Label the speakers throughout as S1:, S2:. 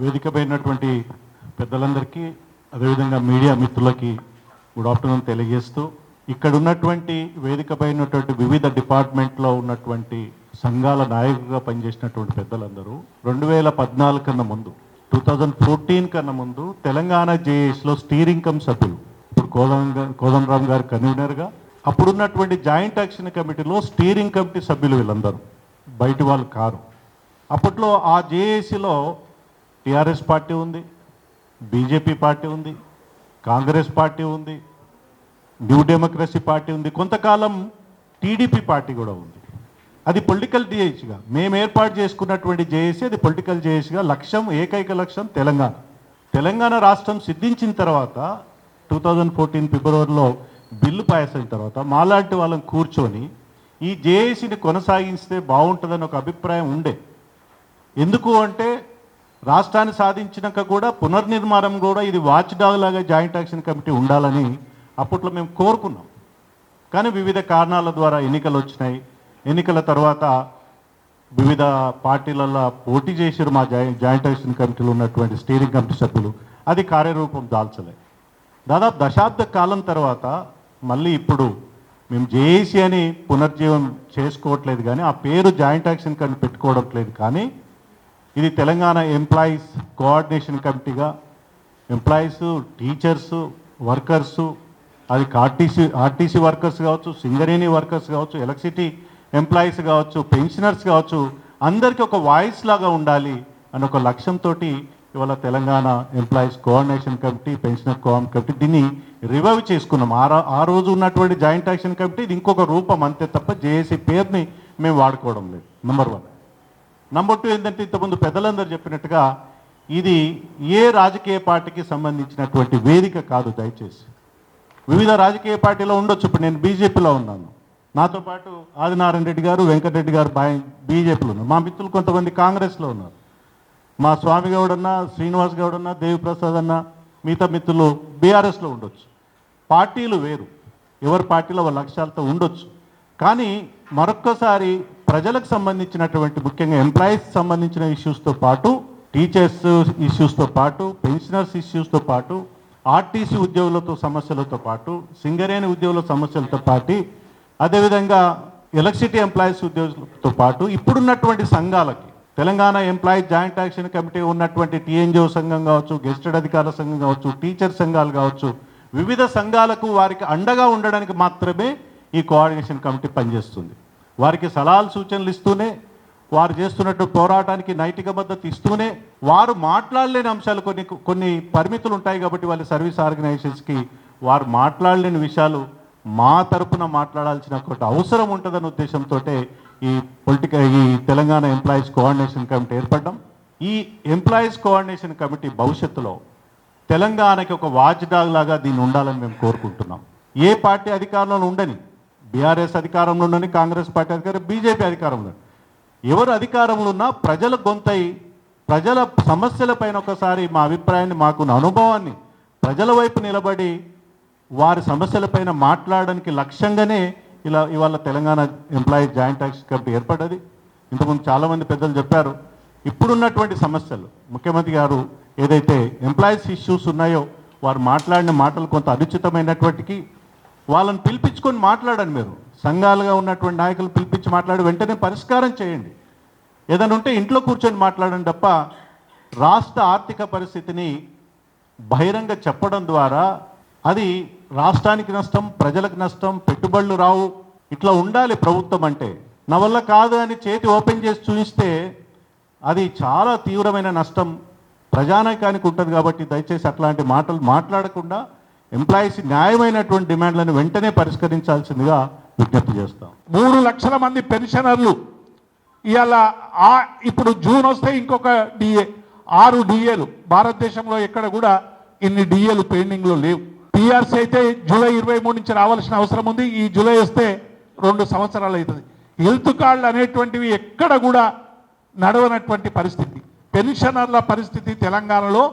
S1: వేదికపైనటువంటి పెద్దలందరికీ అదేవిధంగా మీడియా మిత్రులకి గుడ్ ఆఫ్టర్నూన్ తెలియజేస్తూ ఇక్కడ ఉన్నటువంటి వేదికపైనటువంటి వివిధ డిపార్ట్మెంట్లో ఉన్నటువంటి సంఘాల నాయకులుగా పనిచేసినటువంటి పెద్దలందరూ 2014 కన్నా ముందు 2014 కన్నా ముందు తెలంగాణ జేఏసీలో స్టీరింగ్ కమ్ సభ్యులు, ఇప్పుడు కోదండరామ్ గారు కన్వీనర్గా, అప్పుడున్నటువంటి జాయింట్ యాక్షన్ కమిటీలో స్టీరింగ్ కమిటీ సభ్యులు వీళ్ళందరూ, బయటి వాళ్ళు కారు. అప్పట్లో ఆ జేఏసీలో టీఆర్ఎస్ పార్టీ ఉంది, బీజేపీ పార్టీ ఉంది, కాంగ్రెస్ పార్టీ ఉంది, న్యూ డెమోక్రసీ పార్టీ ఉంది, కొంతకాలం టీడీపీ పార్టీ కూడా ఉంది. అది పొలిటికల్ జేఏసీగా మేము ఏర్పాటు చేసుకున్నటువంటి జేఏసీ, అది పొలిటికల్ జేఏసీగా లక్ష్యం, ఏకైక లక్ష్యం తెలంగాణ రాష్ట్రం సిద్ధించిన తర్వాత 2014 ఫిబ్రవరిలో బిల్లు పాస్ అయిన తర్వాత మాలాంటి వాళ్ళని కూర్చొని ఈ జేఏసీని కొనసాగిస్తే బాగుంటుందని ఒక అభిప్రాయం ఉండే. ఎందుకు అంటే రాష్ట్రాన్ని సాధించినాక కూడా పునర్నిర్మాణం కూడా ఇది వాచ్ డాగ్ లాగా జాయింట్ యాక్షన్ కమిటీ ఉండాలని అప్పట్లో మేము కోరుకున్నాం. కానీ వివిధ కారణాల ద్వారా ఎన్నికలు వచ్చినాయి. ఎన్నికల తర్వాత వివిధ పార్టీలలో పోటీ చేశారు మా జాయింట్ యాక్షన్ కమిటీలో ఉన్నటువంటి స్టీరింగ్ కమిటీ సభ్యులు. అది కార్యరూపం దాల్చలే. దాదాపు దశాబ్ద కాలం తర్వాత మళ్ళీ ఇప్పుడు మేము జేఏసీ అని పునర్జీవం చేసుకోవట్లేదు, కానీ ఆ పేరు జాయింట్ యాక్షన్ కమిటీ పెట్టుకోవడం లేదు. కానీ ఇది తెలంగాణ ఎంప్లాయీస్ కోఆర్డినేషన్ కమిటీగా ఎంప్లాయీస్, టీచర్సు, వర్కర్సు, అది ఆర్టీసీ వర్కర్స్ కావచ్చు, సింగరేణి వర్కర్స్ కావచ్చు, ఎలక్ట్రిసిటీ ఎంప్లాయీస్ కావచ్చు, పెన్షనర్స్ కావచ్చు, అందరికీ ఒక వాయిస్ లాగా ఉండాలి అని ఒక లక్ష్యంతో ఇవాళ Telangana employees coordination committee, pensioner coordination committee దీన్ని రివైవ్ చేసుకున్నాం. ఆ రోజు ఉన్నటువంటి జాయింట్ యాక్షన్ కమిటీ ఇది ఇంకొక రూపం అంతే తప్ప జేఏసీ పేరుని మేము వాడుకోవడం లేదు. నెంబర్ 1. నెంబర్ 2 ఏంటంటే ఇంతకుముందు పెద్దలందరూ చెప్పినట్టుగా ఇది ఏ రాజకీయ పార్టీకి సంబంధించినటువంటి వేదిక కాదు. దయచేసి వివిధ రాజకీయ పార్టీలో ఉండొచ్చు. ఇప్పుడు నేను బీజేపీలో ఉన్నాను, నాతో పాటు ఆదినారాయణ రెడ్డి గారు, వెంకటరెడ్డి గారు బీజేపీలో ఉన్నారు. మా మిత్రులు కొంతమంది కాంగ్రెస్లో ఉన్నారు. మా స్వామి గౌడ్ అన్న, శ్రీనివాస్ గౌడ్ అన్న, దేవిప్రసాద్ అన్న, మిగతా మిత్రులు బీఆర్ఎస్లో ఉండొచ్చు. పార్టీలు వేరు, ఎవరి పార్టీలో వాళ్ళ లక్ష్యాలతో ఉండొచ్చు. కానీ మరొక్కసారి ప్రజలకు సంబంధించినటువంటి ముఖ్యంగా ఎంప్లాయీస్ సంబంధించిన ఇష్యూస్తో పాటు, టీచర్స్ ఇష్యూస్తో పాటు, పెన్షనర్స్ ఇష్యూస్తో పాటు, ఆర్టీసీ ఉద్యోగులతో సమస్యలతో పాటు, సింగరేణి ఉద్యోగుల సమస్యలతో పాటు, అదేవిధంగా ఎలక్ట్రిసిటీ ఎంప్లాయీస్ ఉద్యోగులతో పాటు ఇప్పుడున్నటువంటి సంఘాలకి Telangana employees joint action committee ఉన్నటువంటి టీఎన్జిఓ సంఘం కావచ్చు, గెస్టెడ్ అధికారుల సంఘం కావచ్చు, టీచర్ సంఘాలు కావచ్చు, వివిధ సంఘాలకు వారికి అండగా ఉండడానికి మాత్రమే ఈ కోఆర్డినేషన్ కమిటీ పనిచేస్తుంది. వారికి సలహాలు సూచనలు ఇస్తూనే, వారు చేస్తున్నట్టు పోరాటానికి నైతిక మద్దతు ఇస్తూనే, వారు మాట్లాడలేని అంశాలు కొన్ని పరిమితులు ఉంటాయి కాబట్టి వాళ్ళ సర్వీస్ ఆర్గనైజేషన్స్కి వారు మాట్లాడలేని విషయాలు మా తరపున మాట్లాడాల్సిన ఒక అవసరం ఉంటుందన్న ఉద్దేశంతో ఈ తెలంగాణ ఎంప్లాయీస్ కోఆర్డినేషన్ కమిటీ ఏర్పడ్డాం. ఈ ఎంప్లాయీస్ కోఆర్డినేషన్ కమిటీ భవిష్యత్తులో తెలంగాణకి ఒక వాచ్ డాగ్ లాగా దీన్ని ఉండాలని మేము కోరుకుంటున్నాం. ఏ పార్టీ అధికారంలో ఉండని, బీఆర్ఎస్ అధికారంలో ఉండని, కాంగ్రెస్ పార్టీ అధికారం, బీజేపీ అధికారంలో, ఎవరు అధికారంలో ఉన్నా ప్రజల గొంతై ప్రజల సమస్యలపైన ఒకసారి మా అభిప్రాయాన్ని, మాకున్న అనుభవాన్ని ప్రజల వైపు నిలబడి వారి సమస్యలపైన మాట్లాడడానికి లక్ష్యంగానే ఇవాళ Telangana employees joint action committee ఏర్పడ్డది. ఇంతకుముందు చాలామంది పెద్దలు చెప్పారు. ఇప్పుడున్నటువంటి సమస్యలు ముఖ్యమంత్రి గారు ఏదైతే ఎంప్లాయీస్ ఇష్యూస్ ఉన్నాయో వారు మాట్లాడిన మాటలు కొంత అనుచితమైనటువంటికి వాళ్ళని పిలిపించుకొని మాట్లాడండి. మీరు సంఘాలుగా ఉన్నటువంటి నాయకులు పిలిపించి మాట్లాడి వెంటనే పరిష్కారం చేయండి. ఏదైనా ఉంటే ఇంట్లో కూర్చొని మాట్లాడండి తప్ప రాష్ట్ర ఆర్థిక పరిస్థితిని బహిరంగ చెప్పడం ద్వారా అది రాష్ట్రానికి నష్టం, ప్రజలకు నష్టం, పెట్టుబడులు రావు. ఇట్లా ఉండాలి ప్రభుత్వం అంటే. నా వల్ల కాదు అని చేతి ఓపెన్ చేసి చూపిస్తే అది చాలా తీవ్రమైన నష్టం ప్రజానీకానికి ఉంటుంది. కాబట్టి దయచేసి అట్లాంటి మాటలు మాట్లాడకుండా ఎంప్లాయీస్ న్యాయమైనటువంటి డిమాండ్లను వెంటనే పరిష్కరించాల్సిందిగా విజ్ఞప్తి చేస్తాం.
S2: 3 లక్షల మంది పెన్షనర్లు ఇవాళ ఇప్పుడు జూన్ వస్తే ఇంకొక డిఏ, 6 డిఏలు. భారతదేశంలో ఎక్కడ కూడా ఇన్ని డిఏలు పెండింగ్లో లేవు. టీఆర్సీ అయితే జూలై 23 నుంచి రావాల్సిన అవసరం ఉంది. ఈ జూలై వస్తే 2 సంవత్సరాలు అవుతుంది. హెల్త్ కార్డులు అనేటువంటివి ఎక్కడ కూడా నడవనటువంటి పరిస్థితి. పెన్షనర్ల పరిస్థితి తెలంగాణలో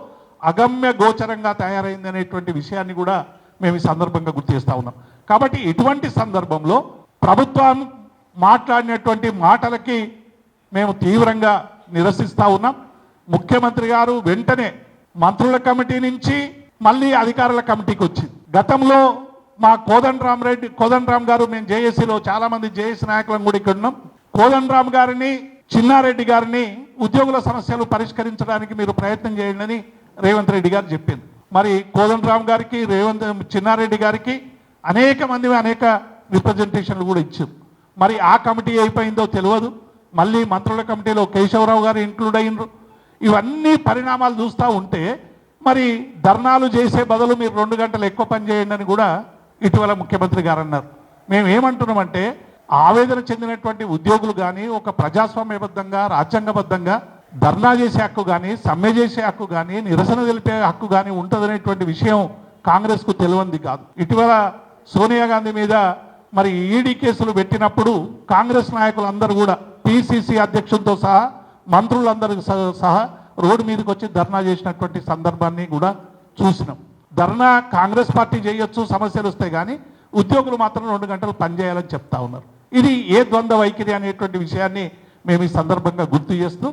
S2: అగమ్య గోచరంగా తయారైంది అనేటువంటి విషయాన్ని కూడా మేము ఈ సందర్భంగా గుర్తు చేస్తూ ఉన్నాం. కాబట్టి ఇటువంటి సందర్భంలో ప్రభుత్వం మాట్లాడినటువంటి మాటలకి మేము తీవ్రంగా నిరసిస్తూ ఉన్నాం. ముఖ్యమంత్రి గారు వెంటనే మంత్రుల కమిటీ నుంచి మళ్ళీ అధికారుల కమిటీకి వచ్చింది. గతంలో మా కోదండరామ్ గారు, మేము జేఏసీలో చాలా మంది జేఏసీ నాయకులను కూడా ఇక్కడ ఉన్నాం. కోదండరామ్ గారిని, చిన్నారెడ్డి గారిని ఉద్యోగుల సమస్యలు పరిష్కరించడానికి మీరు ప్రయత్నం చేయండి అని రేవంత్ రెడ్డి గారు చెప్పింది. మరి కోదండరామ్ గారికి, చిన్నారెడ్డి గారికి అనేక రిప్రజెంటేషన్లు కూడా ఇచ్చారు. మరి ఆ కమిటీ అయిపోయిందో తెలియదు. మళ్ళీ మంత్రుల కమిటీలో కేశవరావు గారు ఇంక్లూడ్ అయినరు. ఇవన్నీ పరిణామాలు చూస్తూ ఉంటే మరి ధర్నాలు చేసే బదులు మీరు 2 గంటలు ఎక్కువ పని చేయండి అని కూడా ఇటీవల ముఖ్యమంత్రి గారు అన్నారు. మేము ఏమంటున్నామంటే ఆవేదన చెందినటువంటి ఉద్యోగులు కానీ ఒక ప్రజాస్వామ్యబద్ధంగా రాజ్యాంగబద్ధంగా ధర్నా చేసే హక్కు కానీ, సమ్మె చేసే హక్కు కానీ, నిరసన తెలిపే హక్కు కానీ ఉంటుందనేటువంటి విషయం కాంగ్రెస్కు తెలియంది కాదు. ఇటీవల సోనియా గాంధీ మీద మరి ఈడీ కేసులు పెట్టినప్పుడు కాంగ్రెస్ నాయకులందరూ కూడా పిసిసి అధ్యక్షులతో సహా మంత్రులందరూ సహా రోడ్డు మీదకి వచ్చి ధర్నా చేసినటువంటి సందర్భాన్ని కూడా చూసినాం. ధర్నా కాంగ్రెస్ పార్టీ చేయొచ్చు, సమస్యలు వస్తాయి, కానీ ఉద్యోగులు మాత్రం 2 గంటలు పనిచేయాలని చెప్తా ఉన్నారు. ఇది ఏ ద్వంద్వ వైఖరి అనేటువంటి విషయాన్ని మేము ఈ సందర్భంగా గుర్తు చేస్తూ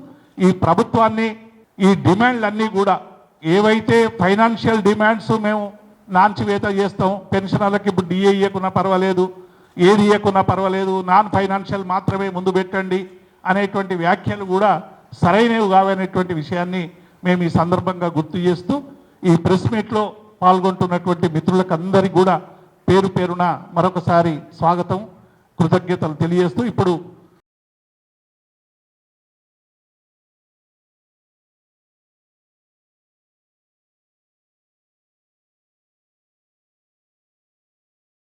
S2: ఈ ప్రభుత్వాన్ని, ఈ డిమాండ్లన్నీ కూడా ఏవైతే ఫైనాన్షియల్ డిమాండ్స్ మేము నాన్చివేత చేస్తాం, పెన్షనర్లకు ఇప్పుడు డిఏ ఇవ్వకున్నా పర్వాలేదు, ఏది ఇవ్వకున్నా పర్వాలేదు, నాన్ ఫైనాన్షియల్ మాత్రమే ముందు పెట్టండి అనేటువంటి వ్యాఖ్యలు కూడా సరైనవి కావనేటువంటి విషయాన్ని మేము ఈ సందర్భంగా గుర్తు చేస్తూ ఈ ప్రెస్ మీట్లో పాల్గొంటున్నటువంటి మిత్రులకు అందరికీ కూడా పేరు పేరున మరొకసారి స్వాగతం, కృతజ్ఞతలు తెలియజేస్తూ ఇప్పుడు